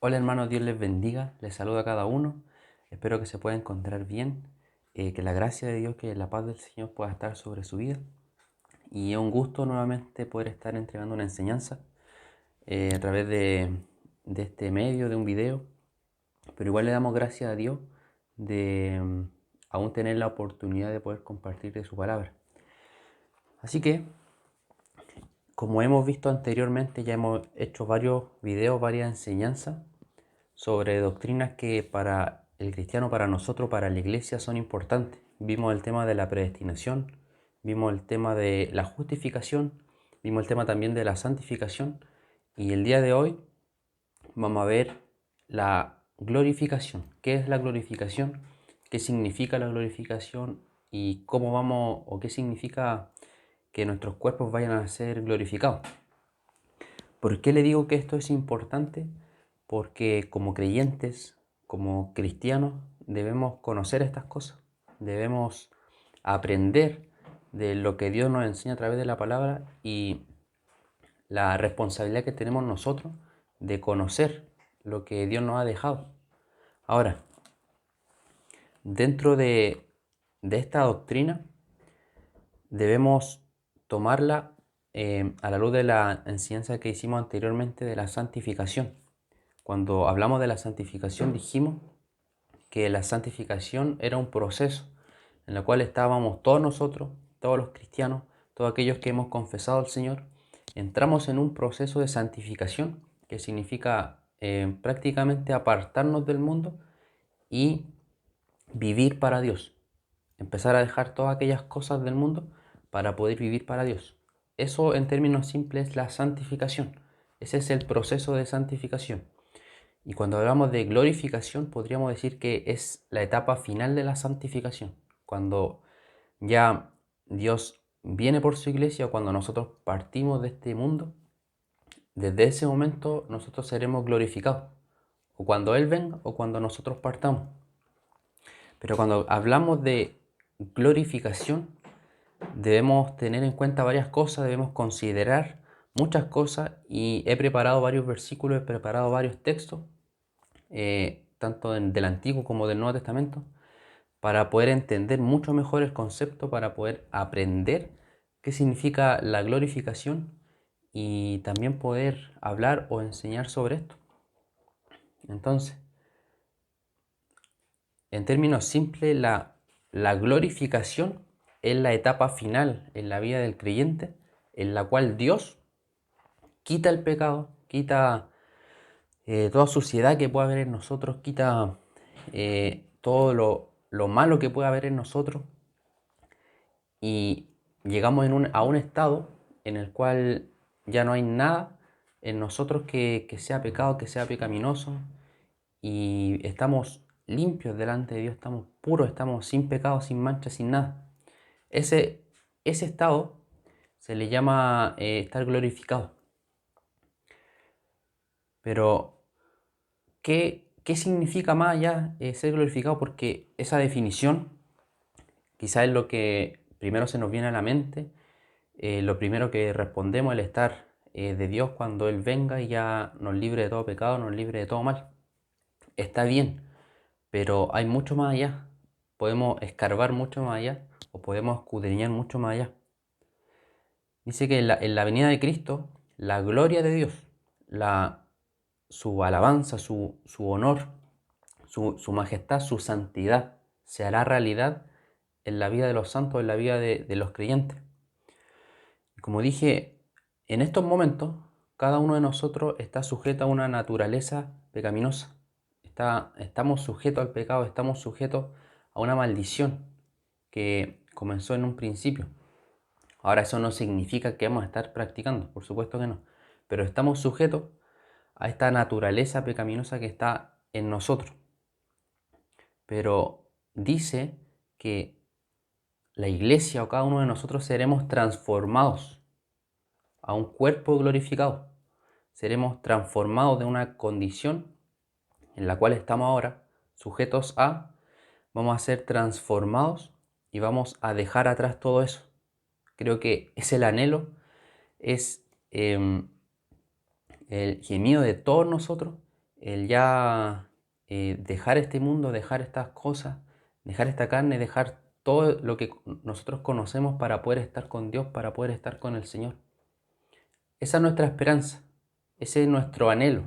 Hola hermanos, Dios les bendiga, les saluda a cada uno, espero que se pueda encontrar bien, que la gracia de Dios, que la paz del Señor pueda estar sobre su vida. Y es un gusto nuevamente poder estar entregando una enseñanza a través de este medio, de un video, pero igual le damos gracias a Dios de aún tener la oportunidad de poder compartir de su palabra. Así que, como hemos visto anteriormente, ya hemos hecho varios videos, varias enseñanzas sobre doctrinas que para el cristiano, para nosotros, para la iglesia son importantes. Vimos el tema de la predestinación, vimos el tema de la justificación, vimos el tema también de la santificación y el día de hoy vamos a ver la glorificación. ¿Qué es la glorificación? ¿Qué significa la glorificación? ¿Y cómo vamos o qué significa que nuestros cuerpos vayan a ser glorificados? ¿Por qué le digo que esto es importante? Porque como creyentes, como cristianos, debemos conocer estas cosas. Debemos aprender de lo que Dios nos enseña a través de la palabra y la responsabilidad que tenemos nosotros de conocer lo que Dios nos ha dejado. Ahora, dentro de esta doctrina debemos tomarla a la luz de la enseñanza que hicimos anteriormente de la santificación. Cuando hablamos de la santificación dijimos que la santificación era un proceso en el cual estábamos todos nosotros, todos los cristianos, todos aquellos que hemos confesado al Señor, entramos en un proceso de santificación que significa prácticamente apartarnos del mundo y vivir para Dios. Empezar a dejar todas aquellas cosas del mundo para poder vivir para Dios. Eso en términos simples es la santificación. Ese es el proceso de santificación. Y cuando hablamos de glorificación, podríamos decir que es la etapa final de la santificación. Cuando ya Dios viene por su iglesia o cuando nosotros partimos de este mundo, desde ese momento nosotros seremos glorificados. O cuando Él venga o cuando nosotros partamos. Pero cuando hablamos de glorificación, debemos tener en cuenta varias cosas, debemos considerar muchas cosas y he preparado varios versículos, he preparado varios textos tanto del Antiguo como del Nuevo Testamento, para poder entender mucho mejor el concepto, para poder aprender qué significa la glorificación y también poder hablar o enseñar sobre esto. Entonces, en términos simples, la glorificación es la etapa final en la vida del creyente, en la cual Dios quita el pecado, quita toda suciedad que pueda haber en nosotros, quita todo lo malo que pueda haber en nosotros y llegamos a un estado en el cual ya no hay nada en nosotros que sea pecado, que sea pecaminoso y estamos limpios delante de Dios, estamos puros, estamos sin pecado, sin mancha, sin nada. Ese, ese estado se le llama estar glorificado. Pero ¿qué significa más allá ser glorificado? Porque esa definición quizás es lo que primero se nos viene a la mente, lo primero que respondemos, el estar de Dios cuando Él venga y ya nos libre de todo pecado, nos libre de todo mal. Está bien, pero hay mucho más allá. Podemos escarbar mucho más allá o podemos escudriñar mucho más allá. Dice que en la venida de Cristo, la gloria de Dios, su alabanza, su honor, su majestad, su santidad, se hará realidad en la vida de los santos, en la vida de los creyentes. Y como dije, en estos momentos, cada uno de nosotros está sujeto a una naturaleza pecaminosa. Estamos sujetos al pecado, estamos sujetos a una maldición que comenzó en un principio. Ahora eso no significa que vamos a estar practicando, por supuesto que no, pero estamos sujetos a esta naturaleza pecaminosa que está en nosotros. Pero dice que la iglesia o cada uno de nosotros seremos transformados a un cuerpo glorificado. Seremos transformados de una condición en la cual estamos ahora, sujetos a, vamos a ser transformados y vamos a dejar atrás todo eso. Creo que es el anhelo, es el gemido de todos nosotros, el ya dejar este mundo, dejar estas cosas, dejar esta carne, dejar todo lo que nosotros conocemos para poder estar con Dios, para poder estar con el Señor. Esa es nuestra esperanza, ese es nuestro anhelo,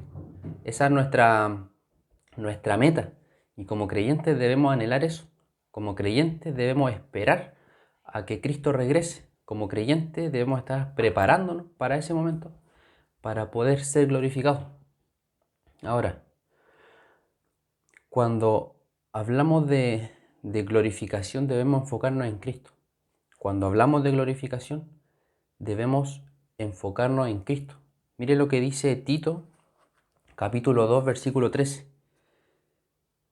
esa es nuestra meta. Y como creyentes debemos anhelar eso. Como creyentes debemos esperar a que Cristo regrese. Como creyentes debemos estar preparándonos para ese momento, para poder ser glorificados. Ahora, cuando hablamos de glorificación debemos enfocarnos en Cristo. Cuando hablamos de glorificación debemos enfocarnos en Cristo. Mire lo que dice Tito, capítulo 2, versículo 13.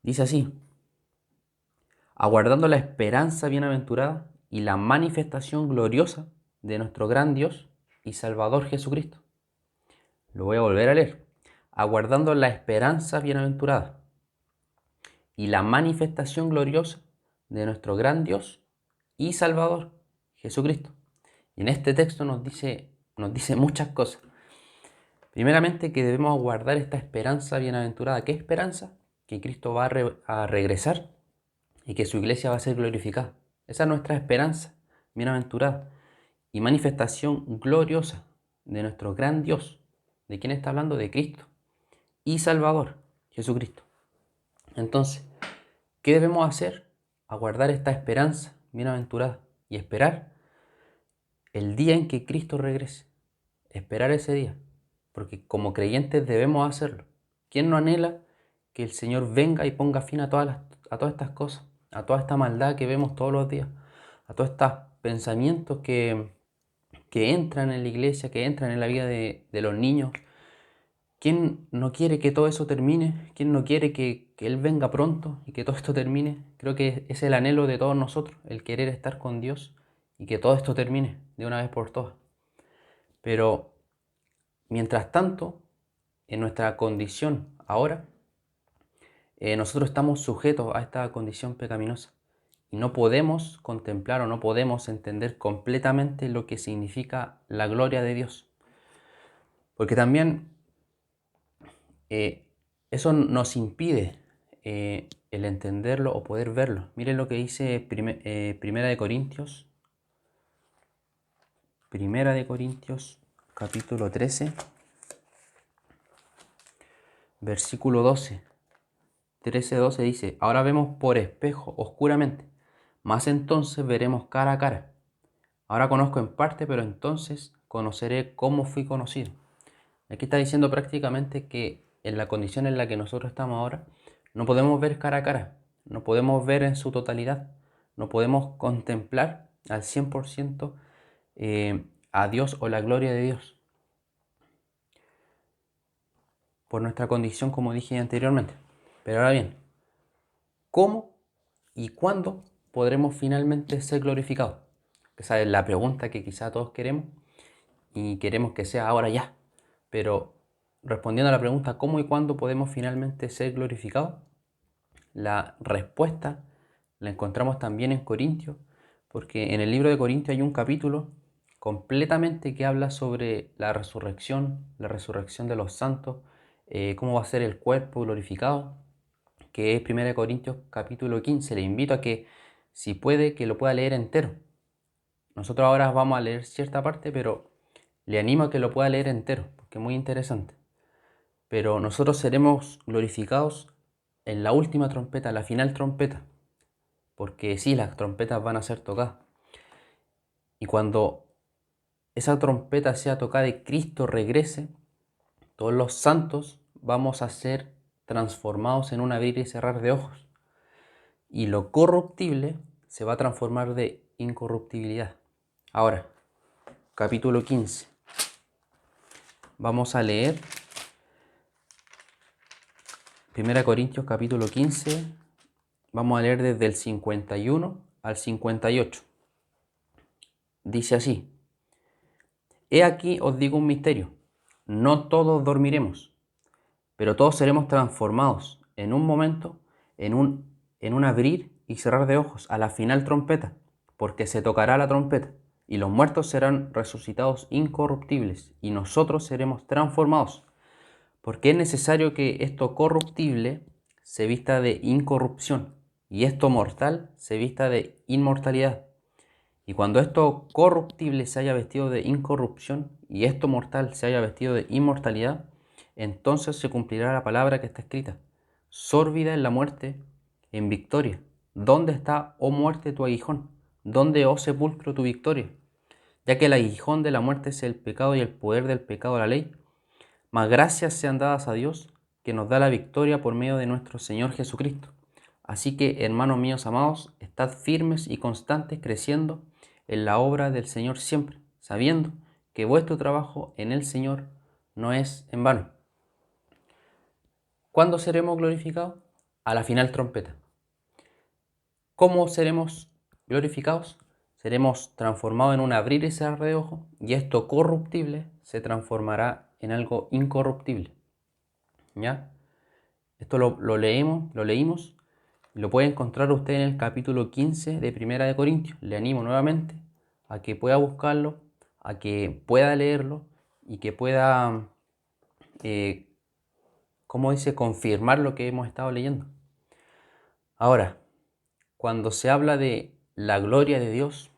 Dice así: aguardando la esperanza bienaventurada y la manifestación gloriosa de nuestro gran Dios y Salvador Jesucristo. Lo voy a volver a leer. Aguardando la esperanza bienaventurada y la manifestación gloriosa de nuestro gran Dios y Salvador Jesucristo. Y en este texto nos dice muchas cosas. Primeramente, que debemos aguardar esta esperanza bienaventurada. ¿Qué esperanza? Que Cristo va a regresar y que su iglesia va a ser glorificada. Esa es nuestra esperanza bienaventurada y manifestación gloriosa de nuestro gran Dios. ¿De quién está hablando? De Cristo y Salvador, Jesucristo. Entonces, ¿qué debemos hacer? Aguardar esta esperanza bienaventurada y esperar el día en que Cristo regrese. Esperar ese día, porque como creyentes debemos hacerlo. ¿Quién no anhela que el Señor venga y ponga fin a todas estas cosas, a toda esta maldad que vemos todos los días, a todos estos pensamientos que entran en la iglesia, que entran en la vida de los niños? ¿Quién no quiere que todo eso termine? ¿Quién no quiere que Él venga pronto y que todo esto termine? Creo que es el anhelo de todos nosotros, el querer estar con Dios y que todo esto termine de una vez por todas. Pero mientras tanto, en nuestra condición ahora, nosotros estamos sujetos a esta condición pecaminosa y no podemos contemplar o no podemos entender completamente lo que significa la gloria de Dios. Porque también eso nos impide el entenderlo o poder verlo. Miren lo que dice Primera de Corintios. Primera de Corintios, capítulo 13, versículo 12. 13:12 dice: ahora vemos por espejo, oscuramente, mas entonces veremos cara a cara. Ahora conozco en parte, pero entonces conoceré cómo fui conocido. Aquí está diciendo prácticamente que en la condición en la que nosotros estamos ahora, no podemos ver cara a cara, no podemos ver en su totalidad, no podemos contemplar al 100% a Dios o la gloria de Dios. Por nuestra condición, como dije anteriormente. Pero ahora bien, ¿cómo y cuándo podremos finalmente ser glorificados? Esa es la pregunta que quizá todos queremos y queremos que sea ahora ya. Pero respondiendo a la pregunta ¿cómo y cuándo podemos finalmente ser glorificados? La respuesta la encontramos también en Corintios, porque en el libro de Corintios hay un capítulo completamente que habla sobre la resurrección de los santos, cómo va a ser el cuerpo glorificado, que es 1 Corintios capítulo 15. Le invito a que, si puede, que lo pueda leer entero. Nosotros ahora vamos a leer cierta parte, pero le animo a que lo pueda leer entero, porque es muy interesante. Pero nosotros seremos glorificados en la última trompeta, la final trompeta, porque sí, las trompetas van a ser tocadas. Y cuando esa trompeta sea tocada y Cristo regrese, todos los santos vamos a ser transformados en un abrir y cerrar de ojos. Y lo corruptible se va a transformar de incorruptibilidad. Ahora, capítulo 15. Vamos a leer 1 Corintios capítulo 15. Vamos a leer desde el 51 al 58. Dice así: he aquí os digo un misterio, no todos dormiremos, pero todos seremos transformados en un momento, en un abrir y cerrar de ojos, a la final trompeta, porque se tocará la trompeta, y los muertos serán resucitados incorruptibles, y nosotros seremos transformados, Porque es necesario que esto corruptible se vista de incorrupción y esto mortal se vista de inmortalidad. Y cuando esto corruptible se haya vestido de incorrupción y esto mortal se haya vestido de inmortalidad, entonces se cumplirá la palabra que está escrita: sórbida en la muerte, en victoria. ¿Dónde está, oh muerte, tu aguijón? ¿Dónde, oh sepulcro, tu victoria? Ya que el aguijón de la muerte es el pecado y el poder del pecado la ley, mas gracias sean dadas a Dios, que nos da la victoria por medio de nuestro Señor Jesucristo. Así que, hermanos míos amados, estad firmes y constantes, creciendo en la obra del Señor siempre, sabiendo que vuestro trabajo en el Señor no es en vano. ¿Cuándo seremos glorificados? A la final trompeta. ¿Cómo seremos glorificados? Seremos transformados en un abrir y cerrar de ojos, y esto corruptible se transformará en algo incorruptible. ¿Ya? Esto lo leímos, y lo puede encontrar usted en el capítulo 15 de Primera de Corintios. Le animo nuevamente a que pueda buscarlo, a que pueda leerlo y que pueda, ¿cómo dice?, confirmar lo que hemos estado leyendo. Ahora, cuando se habla de la gloria de Dios,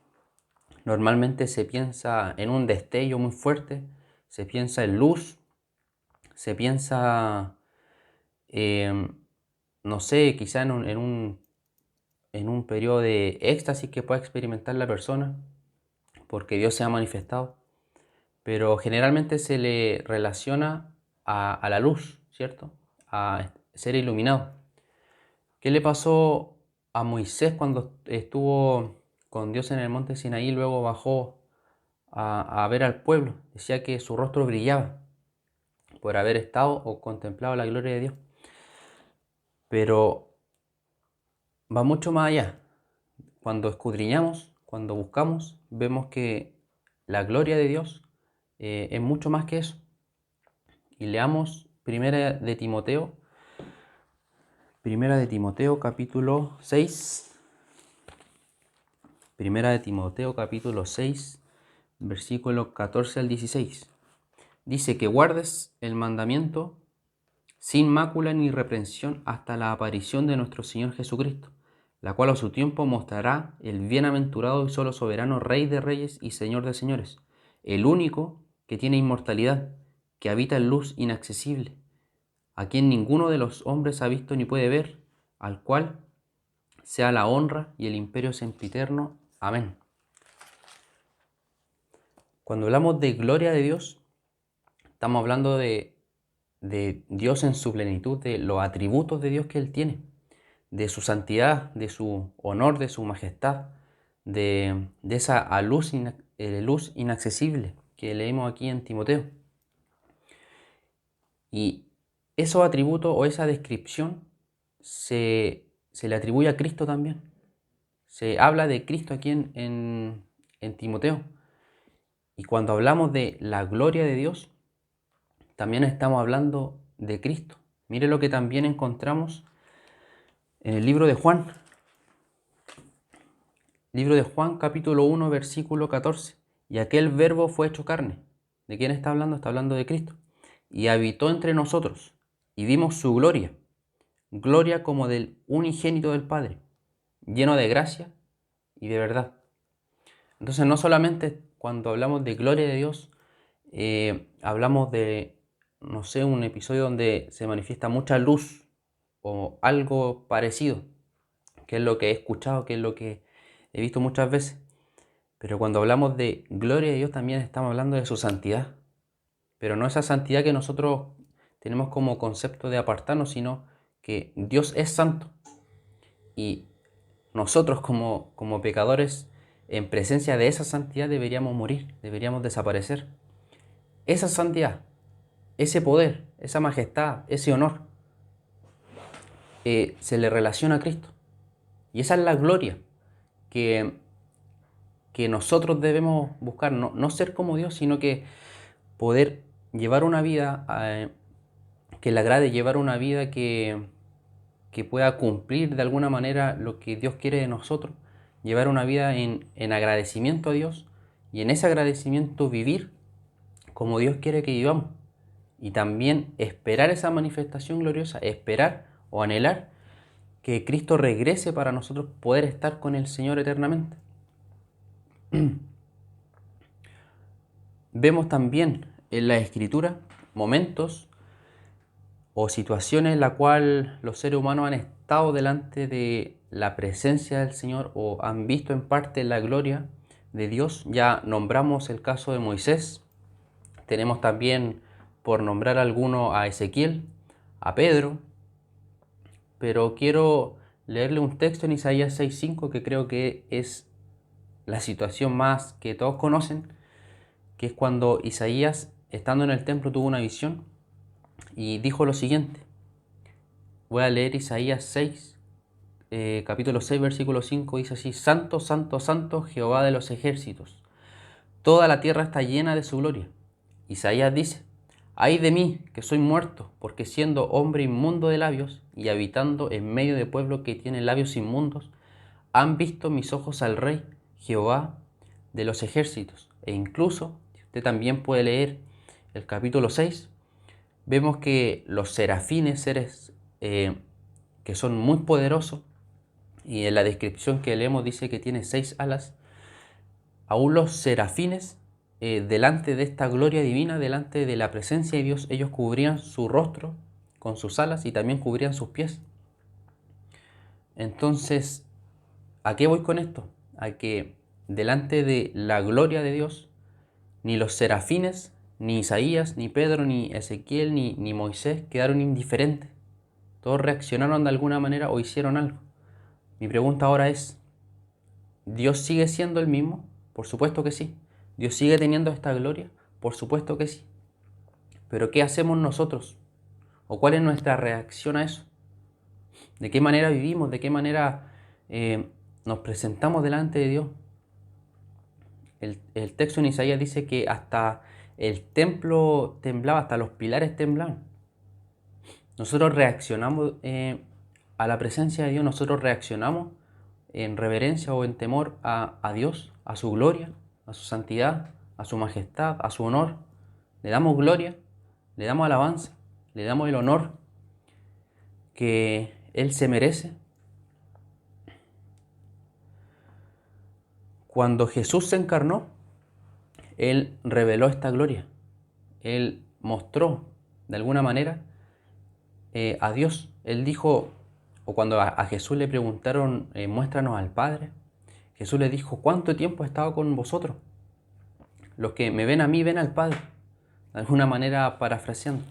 normalmente se piensa en un destello muy fuerte, se piensa en luz, se piensa, no sé, quizá en un periodo de éxtasis que pueda experimentar la persona, porque Dios se ha manifestado, pero generalmente se le relaciona a la luz, ¿cierto? A ser iluminado. ¿Qué le pasó a Moisés cuando estuvo con Dios en el monte Sinaí y luego bajó a ver al pueblo? Decía que su rostro brillaba por haber estado o contemplado la gloria de Dios. Pero va mucho más allá. Cuando escudriñamos, cuando buscamos, vemos que la gloria de Dios es mucho más que eso. Y leamos Primera de Timoteo capítulo 6. Primera de Timoteo capítulo 6, versículos 14 al 16. Dice que guardes el mandamiento sin mácula ni reprensión hasta la aparición de nuestro Señor Jesucristo, la cual a su tiempo mostrará el bienaventurado y solo soberano Rey de reyes y Señor de señores, el único que tiene inmortalidad, que habita en luz inaccesible, a quien ninguno de los hombres ha visto ni puede ver, al cual sea la honra y el imperio sempiterno. Amén. Cuando hablamos de gloria de Dios, estamos hablando de Dios en su plenitud, de los atributos de Dios que Él tiene, de su santidad, de su honor, de su majestad, de esa luz inaccesible que leemos aquí en Timoteo. Y esos atributos o esa descripción se le atribuye a Cristo también. Se habla de Cristo aquí en Timoteo. Y cuando hablamos de la gloria de Dios, también estamos hablando de Cristo. Mire lo que también encontramos en el libro de Juan. Libro de Juan, capítulo 1, versículo 14. Y aquel verbo fue hecho carne. ¿De quién está hablando? Está hablando de Cristo. Y habitó entre nosotros. Y vimos su gloria. Gloria como del unigénito del Padre, lleno de gracia y de verdad. Entonces no solamente cuando hablamos de gloria de Dios, hablamos de, no sé, un episodio donde se manifiesta mucha luz o algo parecido, que es lo que he escuchado, que es lo que he visto muchas veces. Pero cuando hablamos de gloria de Dios también estamos hablando de su santidad. Pero no esa santidad que nosotros tenemos como concepto de apartarnos, sino que Dios es santo. Y nosotros como pecadores, en presencia de esa santidad deberíamos morir, deberíamos desaparecer. Esa santidad, ese poder, esa majestad, ese honor, se le relaciona a Cristo. Y esa es la gloria que, que nosotros debemos buscar, no ser como Dios, sino que poder llevar una vida que le agrade, llevar una vida que pueda cumplir de alguna manera lo que Dios quiere de nosotros, llevar una vida en agradecimiento a Dios y en ese agradecimiento vivir como Dios quiere que vivamos. y también esperar esa manifestación gloriosa, esperar o anhelar que Cristo regrese para nosotros poder estar con el Señor eternamente. Vemos también en la Escritura momentos o situaciones en las cuales los seres humanos han estado delante de la presencia del Señor o han visto en parte la gloria de Dios. Ya nombramos el caso de Moisés. Tenemos también, por nombrar alguno, a Ezequiel, a Pedro. Pero quiero leerle un texto en Isaías 6:5 que creo que es la situación más que todos conocen, que es cuando Isaías, estando en el templo, tuvo una visión y dijo lo siguiente. Voy a leer Isaías 6, capítulo 6, versículo 5, dice así: Santo, santo, santo, Jehová de los ejércitos, toda la tierra está llena de su gloria. Isaías dice: ay de mí, que soy muerto, porque siendo hombre inmundo de labios y habitando en medio de pueblo que tiene labios inmundos, han visto mis ojos al Rey, Jehová de los ejércitos. E incluso, si usted también puede leer el capítulo 6, vemos que los serafines, seres que son muy poderosos, y en la descripción que leemos dice que tiene 6 alas, aún los serafines, delante de esta gloria divina, delante de la presencia de Dios, ellos cubrían su rostro con sus alas y también cubrían sus pies. Entonces, ¿a qué voy con esto? A que delante de la gloria de Dios, ni los serafines, ni Isaías, ni Pedro, ni Ezequiel, ni Moisés quedaron indiferentes. Todos reaccionaron de alguna manera o hicieron algo. Mi pregunta ahora es, ¿Dios sigue siendo el mismo? Por supuesto que sí. ¿Dios sigue teniendo esta gloria? Por supuesto que sí. Pero ¿qué hacemos nosotros? ¿O cuál es nuestra reacción a eso? ¿De qué manera vivimos? ¿De qué manera nos presentamos delante de Dios? El texto en Isaías dice que hasta el templo temblaba, hasta los pilares temblaban. Nosotros reaccionamos a la presencia de Dios, nosotros reaccionamos en reverencia o en temor a Dios, a su gloria, a su santidad, a su majestad, a su honor. Le damos gloria, le damos alabanza, le damos el honor que Él se merece. Cuando Jesús se encarnó, Él reveló esta gloria. Él mostró de alguna manera a Dios. Él dijo, o cuando a Jesús le preguntaron, muéstranos al Padre, Jesús le dijo: ¿cuánto tiempo he estado con vosotros? Los que me ven a mí ven al Padre. De alguna manera parafraseando.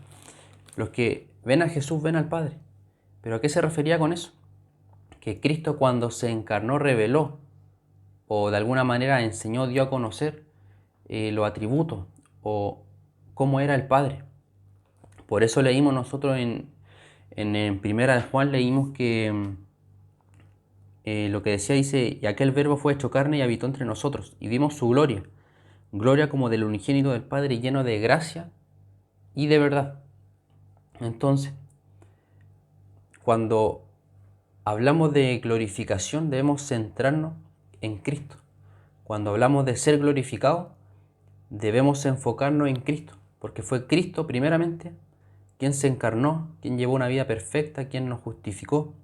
Los que ven a Jesús ven al Padre. ¿Pero a qué se refería con eso? Que Cristo, cuando se encarnó, reveló o de alguna manera enseñó, dio a conocer los atributos o cómo era el Padre. Por eso leímos nosotros en Primera de Juan, leímos que lo que decía, dice: y aquel verbo fue hecho carne y habitó entre nosotros, y vimos su gloria, gloria como del unigénito del Padre, lleno de gracia y de verdad. Entonces, cuando hablamos de glorificación, debemos centrarnos en Cristo. Cuando hablamos de ser glorificado, debemos enfocarnos en Cristo, porque fue Cristo primeramente quien se encarnó, quien llevó una vida perfecta, quien nos justificó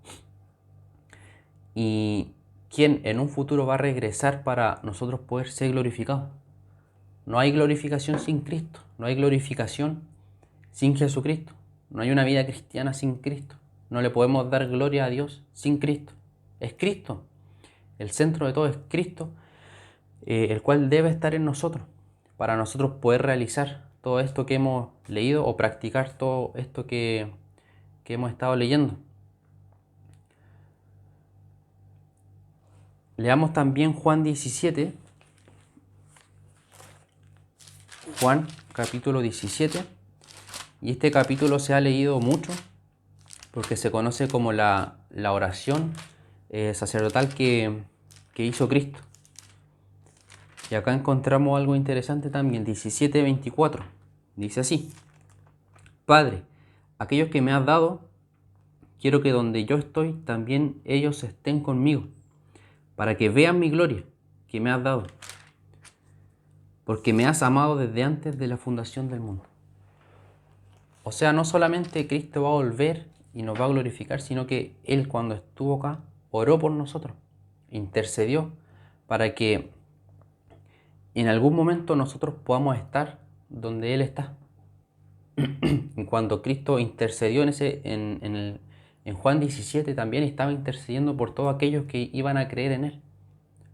y quien en un futuro va a regresar para nosotros poder ser glorificados. No hay glorificación sin Cristo, no hay glorificación sin Jesucristo, no hay una vida cristiana sin Cristo, no le podemos dar gloria a Dios sin Cristo. Es Cristo, el centro de todo es Cristo, el cual debe estar en nosotros, para nosotros poder realizar todo esto que hemos leído o practicar todo esto que hemos estado leyendo. Leamos también Juan 17, Juan capítulo 17, y este capítulo se ha leído mucho porque se conoce como la oración sacerdotal que hizo Cristo. Y acá encontramos algo interesante también, 17:24. Dice así: Padre, aquellos que me has dado, quiero que donde yo estoy, también ellos estén conmigo, para que vean mi gloria que me has dado, porque me has amado desde antes de la fundación del mundo. O sea, no solamente Cristo va a volver y nos va a glorificar, sino que Él cuando estuvo acá oró por nosotros, intercedió para que en algún momento nosotros podamos estar donde Él está. Y cuando Cristo intercedió en Juan 17 también estaba intercediendo por todos aquellos que iban a creer en Él,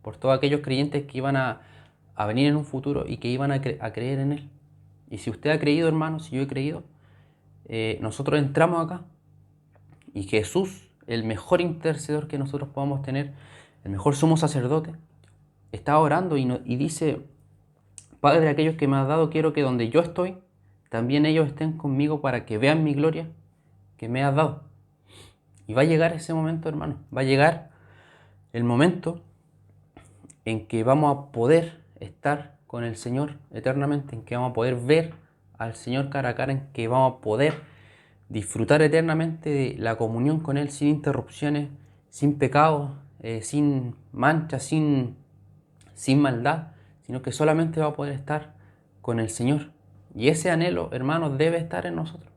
por todos aquellos creyentes que iban a venir en un futuro y que iban a creer en Él. Y si usted ha creído, hermano, si yo he creído, nosotros entramos acá y Jesús, el mejor intercedor que nosotros podamos tener, el mejor sumo sacerdote, está orando y dice: Padre, aquellos que me has dado, quiero que donde yo estoy, también ellos estén conmigo para que vean mi gloria que me has dado. Y va a llegar ese momento, hermano, va a llegar el momento en que vamos a poder estar con el Señor eternamente, en que vamos a poder ver al Señor cara a cara, en que vamos a poder disfrutar eternamente de la comunión con Él sin interrupciones, sin pecados, sin manchas, sin maldad, sino que solamente va a poder estar con el Señor. Y ese anhelo, hermanos, debe estar en nosotros.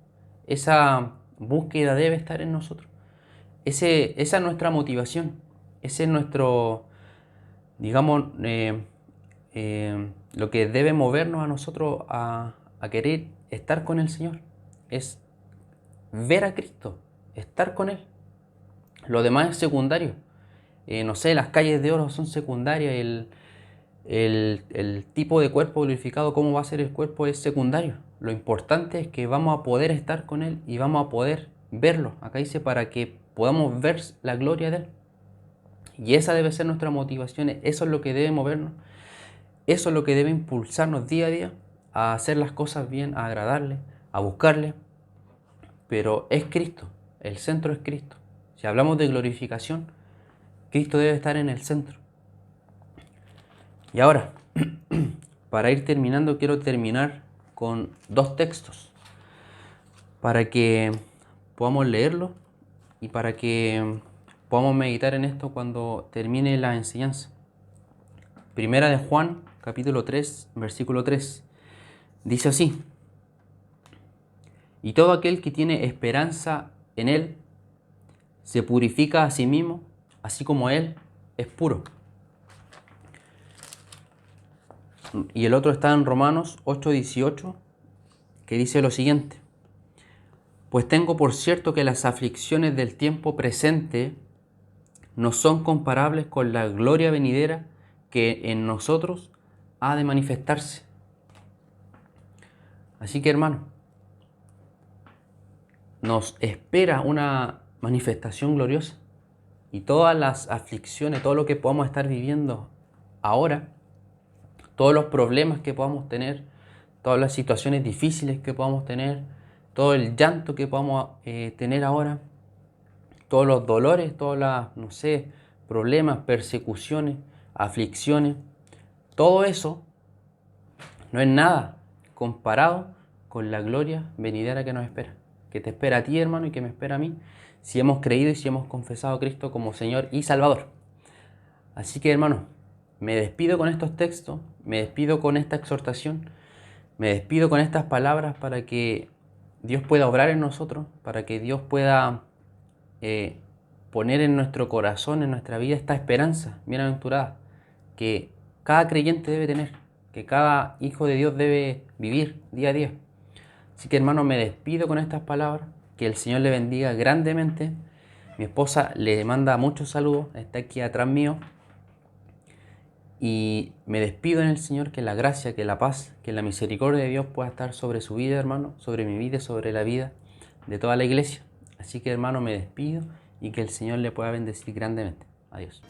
Esa búsqueda debe estar en nosotros. Esa es nuestra motivación. Ese es nuestro, digamos, lo que debe movernos a nosotros a querer estar con el Señor. Es ver a Cristo, estar con Él. Lo demás es secundario. No sé, las calles de oro son secundarias. El tipo de cuerpo glorificado, cómo va a ser el cuerpo, es secundario. Lo importante es que vamos a poder estar con Él y vamos a poder verlo. Acá dice para que podamos ver la gloria de Él. Y esa debe ser nuestra motivación. Eso es lo que debe movernos. Eso es lo que debe impulsarnos día a día a hacer las cosas bien, a agradarle, a buscarle. Pero es Cristo. El centro es Cristo. Si hablamos de glorificación, Cristo debe estar en el centro. Y ahora, para ir terminando, quiero terminar con dos textos para que podamos leerlo y para que podamos meditar en esto cuando termine la enseñanza. Primera de Juan, capítulo 3, versículo 3. Dice así: y todo aquel que tiene esperanza en Él se purifica a sí mismo, así como Él es puro. Y el otro está en Romanos 8:18, que dice lo siguiente: pues tengo por cierto que las aflicciones del tiempo presente no son comparables con la gloria venidera que en nosotros ha de manifestarse. Así que, hermano, nos espera una manifestación gloriosa y todas las aflicciones, todo lo que podamos estar viviendo ahora, todos los problemas que podamos tener, todas las situaciones difíciles que podamos tener, todo el llanto que podamos tener ahora, todos los dolores, todas las, no sé, problemas, persecuciones, aflicciones, todo eso no es nada comparado con la gloria venidera que nos espera, que te espera a ti, hermano, y que me espera a mí, si hemos creído y si hemos confesado a Cristo como Señor y Salvador. Así que, hermano, me despido con estos textos, me despido con esta exhortación, me despido con estas palabras para que Dios pueda obrar en nosotros, para que Dios pueda poner en nuestro corazón, en nuestra vida, esta esperanza bienaventurada que cada creyente debe tener, que cada hijo de Dios debe vivir día a día. Así que, hermano, me despido con estas palabras, que el Señor le bendiga grandemente. Mi esposa le manda muchos saludos, está aquí atrás mío. Y me despido en el Señor, que la gracia, que la paz, que la misericordia de Dios pueda estar sobre su vida, hermano, sobre mi vida y sobre la vida de toda la iglesia. Así que, hermano, me despido y que el Señor le pueda bendecir grandemente. Adiós.